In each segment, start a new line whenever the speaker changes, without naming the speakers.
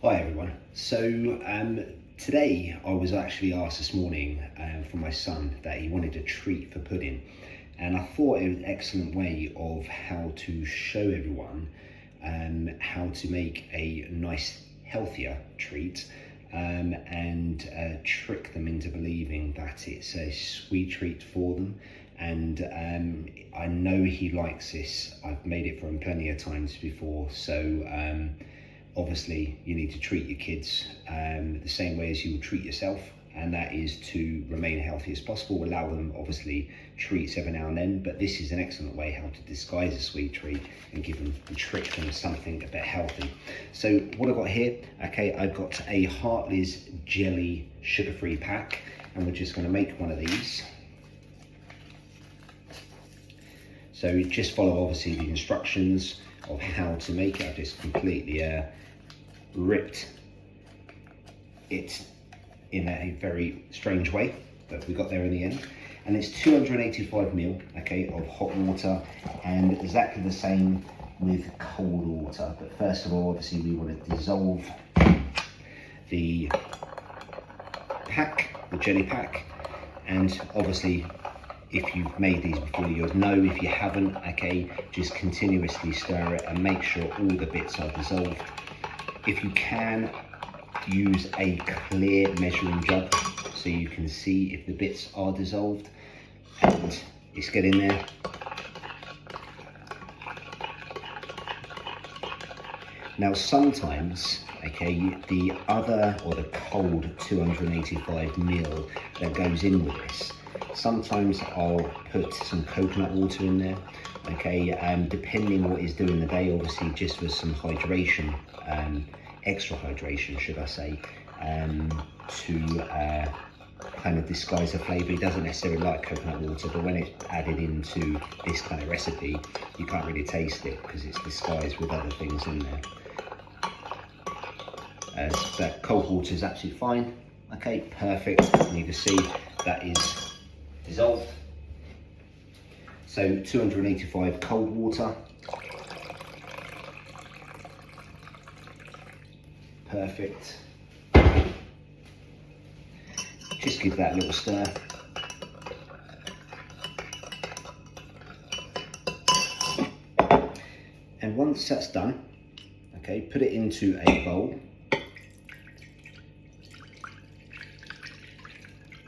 Hi everyone. So today I was actually asked this morning from my son that he wanted a treat for pudding, and I thought it was an excellent way of how to show everyone how to make a nice healthier treat and trick them into believing that it's a sweet treat for them. And I know he likes this. I've made it for him plenty of times before, so obviously you need to treat your kids the same way as you would treat yourself, and that is to remain healthy as possible. Allow them obviously treats every now and then, but this is an excellent way how to disguise a sweet treat and give them and trick them something a bit healthy. So what I've got here, okay, I've got a Hartley's jelly sugar-free pack, and we're just going to make one of these. So just follow obviously the instructions of how to make it. I've just completely ripped it in a very strange way, but we got there in the end. And it's 285 ml, okay, of hot water, and exactly the same with cold water. But first of all, obviously we want to dissolve the pack, the jelly pack, and obviously if you've made these before, you'll know. If you haven't, okay, just continuously stir it and make sure all the bits are dissolved. If you can, use a clear measuring jug so you can see if the bits are dissolved, and it's getting there. Now sometimes, okay, the other or the cold 285 ml that goes in with this, sometimes I'll put some coconut water in there, okay, depending what he's doing the day, obviously just for some hydration, extra hydration should I say, to kind of disguise the flavour. He doesn't necessarily like coconut water, but when it's added into this kind of recipe, you can't really taste it because it's disguised with other things in there. But cold water is absolutely fine, okay, perfect, and you can see that is dissolved. So 285 cold water, perfect. Just give that a little stir. And once that's done, okay, put it into a bowl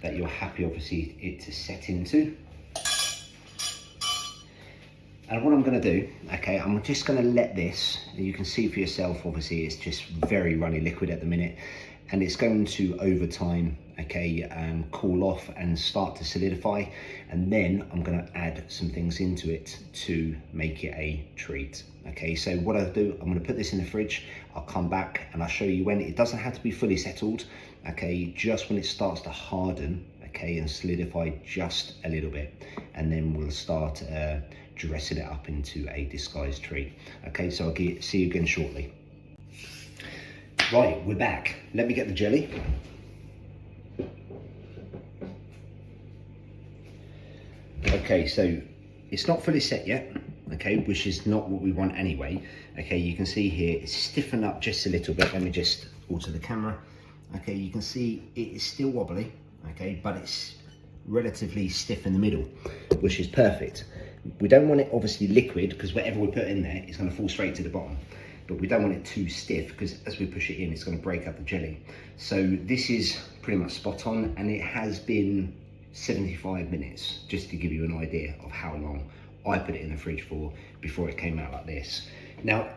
that you're happy obviously it to set into. And what I'm going to do, okay, I'm just going to let this, you can see for yourself, obviously it's just very runny liquid at the minute, and it's going to over time, okay, cool off and start to solidify, and then I'm going to add some things into it to make it a treat. Okay, so what I'll do, I'm going to put this in the fridge, I'll come back and I'll show you when. It doesn't have to be fully settled, okay, just when it starts to harden, okay, and solidify just a little bit, and then we'll start dressing it up into a disguised treat. Okay, so I'll see you again shortly. Right, we're back. Let me get the jelly. Okay, so it's not fully set yet, okay, which is not what we want anyway. Okay, you can see here it's stiffened up just a little bit. Let me just alter the camera. Okay, you can see it is still wobbly, okay, but it's relatively stiff in the middle, which is perfect. We don't want it obviously liquid, because whatever we put in there is going to fall straight to the bottom, but we don't want it too stiff because as we push it in, it's going to break up the jelly. So this is pretty much spot on, and it has been 75 minutes, just to give you an idea of how long I put it in the fridge for before it came out like this. Now,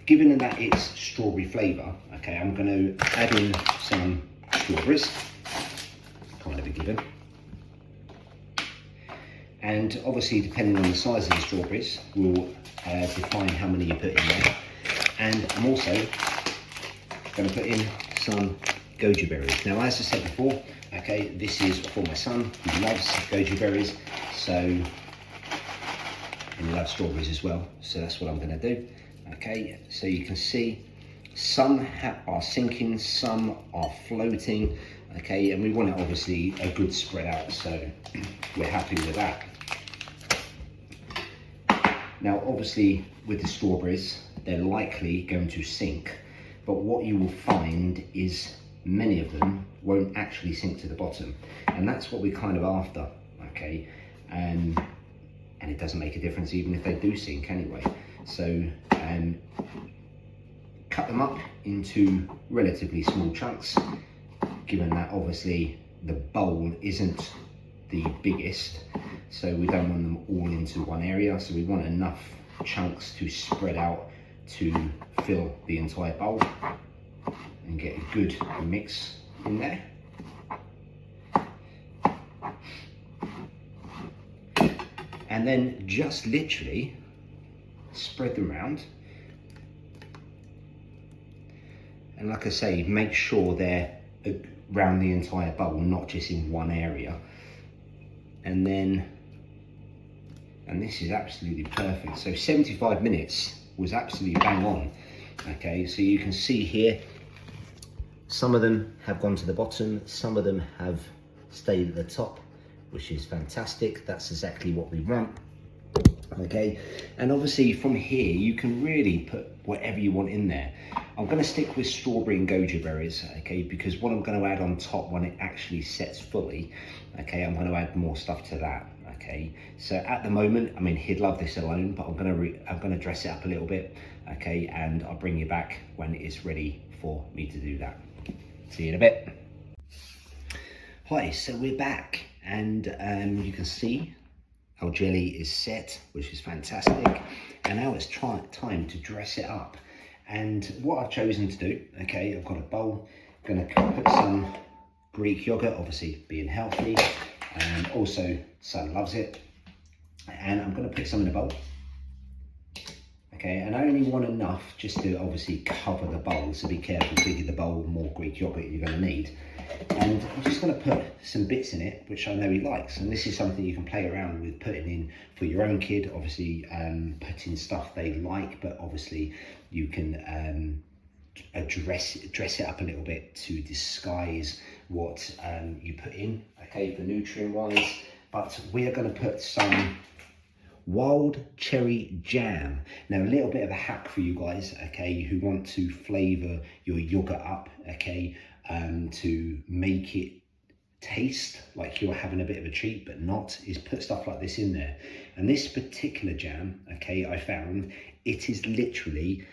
given that it's strawberry flavour, okay, I'm going to add in some strawberries, kind of a given. And obviously, depending on the size of the strawberries, will define how many you put in there. And I'm also going to put in some Goji Berries. Now, as I said before, okay, this is for my son, who loves Goji Berries, so, and he loves strawberries as well, so that's what I'm going to do. Okay, so you can see some are sinking, some are floating, okay, and we want it obviously a good spread out, so we're happy with that. Now, obviously, with the strawberries, they're likely going to sink, but what you will find is many of them won't actually sink to the bottom, and that's what we're kind of after, okay? And it doesn't make a difference even if they do sink anyway. So cut them up into relatively small chunks, given that obviously the bowl isn't the biggest, so we don't want them all into one area, so we want enough chunks to spread out to fill the entire bowl and get a good mix in there. And then just literally spread them around. And like I say, make sure they're around the entire bowl, not just in one area. And then, and this is absolutely perfect. So 75 minutes was absolutely bang on. Okay, so you can see here, some of them have gone to the bottom, some of them have stayed at the top, which is fantastic. That's exactly what we want. Okay, and obviously from here you can really put whatever you want in there. I'm going to stick with strawberry and goji berries, okay, because what I'm going to add on top when it actually sets fully, okay, I'm going to add more stuff to that. Okay, so at the moment, I mean, he'd love this alone, but I'm going to dress it up a little bit, okay, and I'll bring you back when it's ready for me to do that. See you in a bit. Hi, so we're back, and you can see our jelly is set, which is fantastic, and now it's time to dress it up. And what I've chosen to do, okay, I've got a bowl, I'm going to put some Greek yogurt, obviously being healthy, and also son loves it, and I'm going to put some in a bowl. Okay, and I only want enough just to obviously cover the bowl, so be careful, the bigger the bowl, more Greek yogurt you're going to need. And I'm just going to put some bits in it which I know he likes, and this is something you can play around with putting in for your own kid. Obviously put in stuff they like, but obviously you can dress it up a little bit to disguise what you put in, okay, for nutrient wise. But we are going to put some wild cherry jam. Now, a little bit of a hack for you guys, okay, who want to flavour your yogurt up, okay, to make it taste like you're having a bit of a treat, but not, is put stuff like this in there. And this particular jam, okay, I found it is literally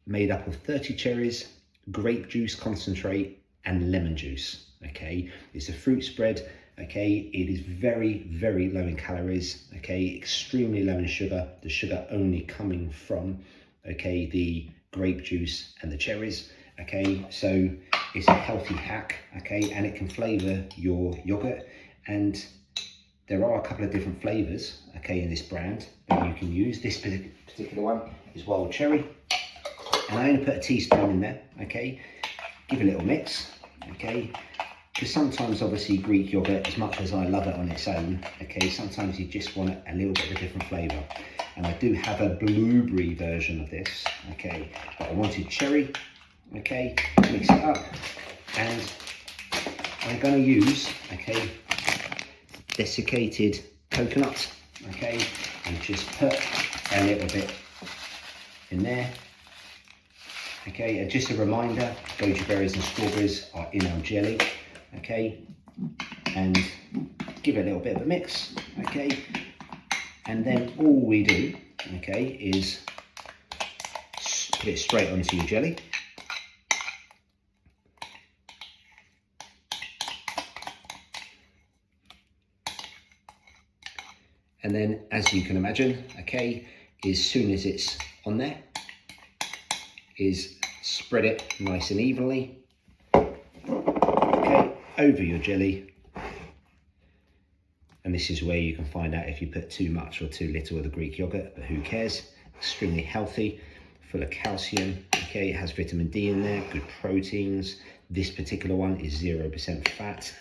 made up of 30 cherries, grape juice concentrate, and lemon juice, okay. It's a fruit spread. Okay, it is very, very low in calories, okay, extremely low in sugar, the sugar only coming from, okay, the grape juice and the cherries, okay, so it's a healthy hack, okay, and it can flavour your yogurt. And there are a couple of different flavours, okay, in this brand that you can use. This particular one is wild cherry, and I'm going to put a teaspoon in there, okay, give a little mix, okay. Because sometimes obviously Greek yogurt, as much as I love it on its own, okay, sometimes you just want a little bit of a different flavour. And I do have a blueberry version of this, okay, but I wanted cherry, okay, mix it up, and I'm going to use, okay, desiccated coconut, okay, and just put a little bit in there. Okay, and just a reminder, goji berries and strawberries are in our jelly. Okay, and give it a little bit of a mix, okay, and then all we do, okay, is put it straight onto your jelly. And then, as you can imagine, okay, as soon as it's on there, is spread it nice and evenly, okay, over your jelly. And this is where you can find out if you put too much or too little of the Greek yogurt, but who cares? Extremely healthy, full of calcium, okay, it has vitamin D in there, good proteins. This particular one is 0% fat,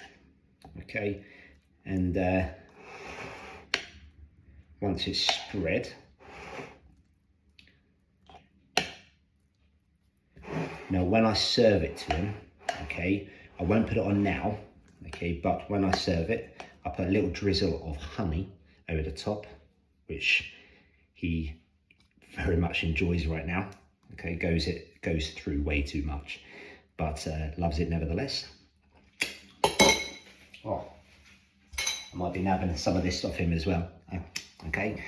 okay, and once it's spread, now when I serve it to him, okay, I won't put it on now, okay, but when I serve it, I put a little drizzle of honey over the top, which he very much enjoys right now, okay, goes through way too much, but loves it nevertheless. Oh, I might be nabbing some of this off him as well. Okay,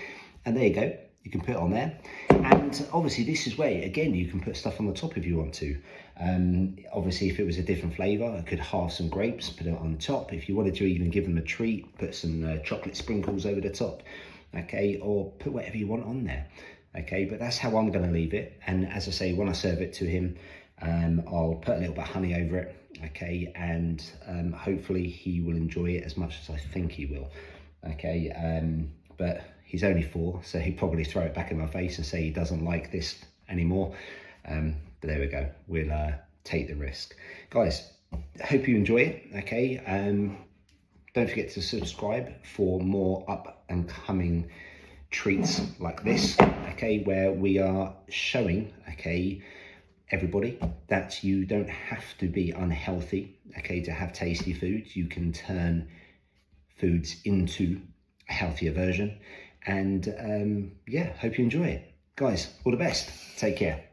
and there you go. You can put it on there, and obviously this is where, again, you can put stuff on the top if you want to. Obviously, if it was a different flavour, I could halve some grapes, put it on top. If you wanted to even give them a treat, put some chocolate sprinkles over the top, okay, or put whatever you want on there, okay. But that's how I'm going to leave it. And as I say, when I serve it to him, I'll put a little bit of honey over it, okay, and hopefully he will enjoy it as much as I think he will, okay. But he's only 4, so he'd probably throw it back in my face and say he doesn't like this anymore. But there we go, we'll take the risk. Guys, hope you enjoy it, okay? Don't forget to subscribe for more up and coming treats like this, okay, where we are showing, okay, everybody that you don't have to be unhealthy, okay, to have tasty foods. You can turn foods into a healthier version. And yeah, hope you enjoy it. Guys, all the best. Take care.